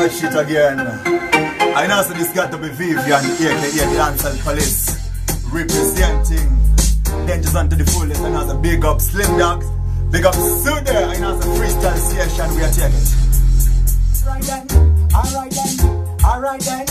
That shit again. I know so this got to be Vivian, aka the Dancehall Police, representing Dangers unto the fullest. And as a big up Slim Dogs, big up Sude, I know it's a freestyle session we are taking. Alright then,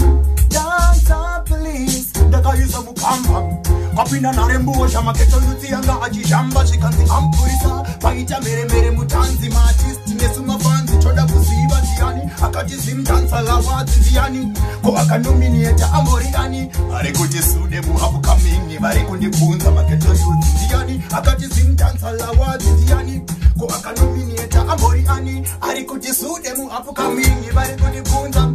Dancehall Police. The guy is a mukambang. Kapina na rembosha maketo luti yanga ajishamba shikanzi ampurisa. Paita mere mutanzi maartist nesuma fanzi choda kuziba ziani. Akajizim Dancehall Awards ziani. Ko akanominate amoriani. Bare kujisude muhabu kamingi. Bare kundipunza maketo luti ziani. Akajizim Dancehall Awards ziani. Ko akanominate amoriani. Are kujisude muhabu kamingi. Bare kundipunza.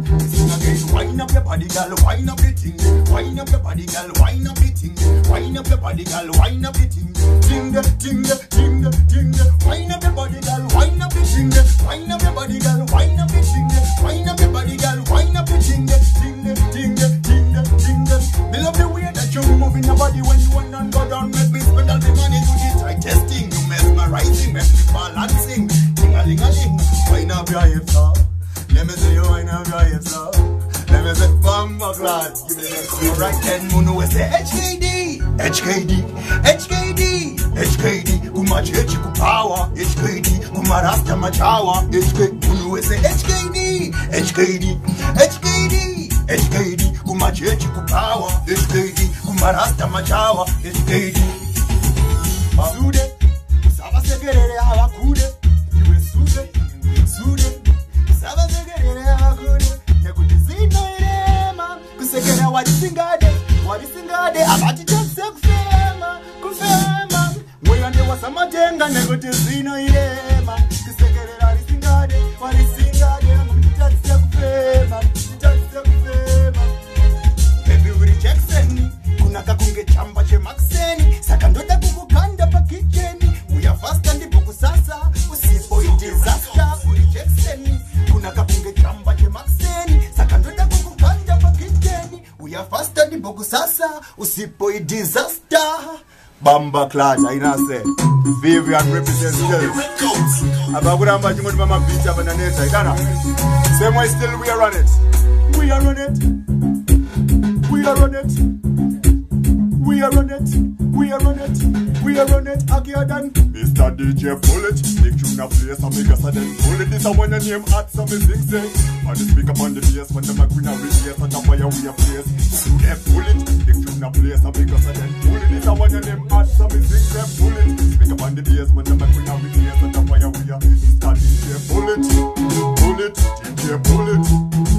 Wind up your body, girl, wind up the thing. Wind up your body, girl, wind up the thing. Wind up your body, girl, wind up the thing. Ting, wind up your body, girl, wind up the thing. Wind up your body, girl, wind up the thing. Wind up your body, girl, wind up the thing. Ting. Me love the way that you moving your body when you want and go down. Make me spend all the money to the tight testing. You mesmerizing, make me balancing. Ting-a-ling-a-ling, wind up your hips up. Let me see you wind up your hips up. Let me say Bamba Glad. Alright then, Munu we say HKD Kumachechi kupawa HKD Kumarasta machawa HKD Munu we say HKD Kumachechi kupawa HKD Kumarasta machawa HKD Sude Saba segerere hawakude Iwe sude Saba segerere hawakude Kusekera warisingade abati chase kufema Mweyande wasamajenga negote zino irema Kusekera warisingade Mutachise kufema Baby uri Jackson kuna kakunge chamba che Maxeni Sakandota kukukanda pa kitcheni Uya fast and ipo kusasa Usipo i disaster uri Jackson kuna kakunge chamba che Maxeni Sakandota kukukanda pa kitcheni Uya fast and ipo kusasa Usipo i disaster Bamba Clad, I know say Vivian represents still Abaguramba jimudi mama beach of an aneta, Ghana Same way still we are on it again. Mr. DJ pull it, big tune a place and make us a then pull it. This a one your name at some music say. On the speak up on the bass when the queen a replace and the fire we a place. So they pull it, big tune a place and make us a then pull it. This a one your name at some music say. Pull it, speak up on the bass when the queen a replace and the fire we a. Mr. DJ pull it, DJ pull it, DJ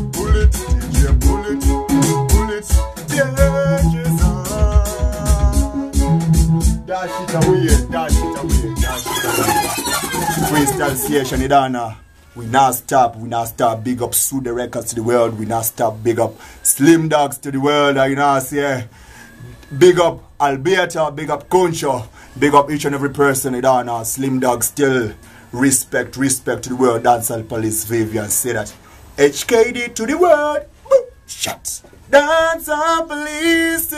pull it. Dash it away. Freestyle session, Idana. We not stop. Big up Sude Records to the world. We not stop. Big up Slim Dogs to the world. You know, say. Big up Alberta. Big up Concho. Big up each and every person, Idana. Slim Dogs still. Respect to the world. Dancehall Police Vivian say that. HKD to the world. Shut. Dancehall Police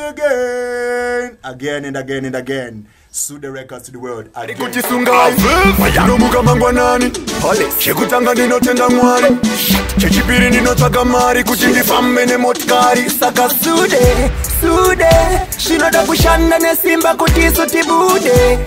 again and again. Sue the records to the world again. Kuchisungai Mayanomuka mangwanani Shekutanga ninotenda mwari Chechipiri ninotsvaga mari kuti ndifambe nemotikari Saka Sude Shinoda kushanda nesimba kuti isu tibude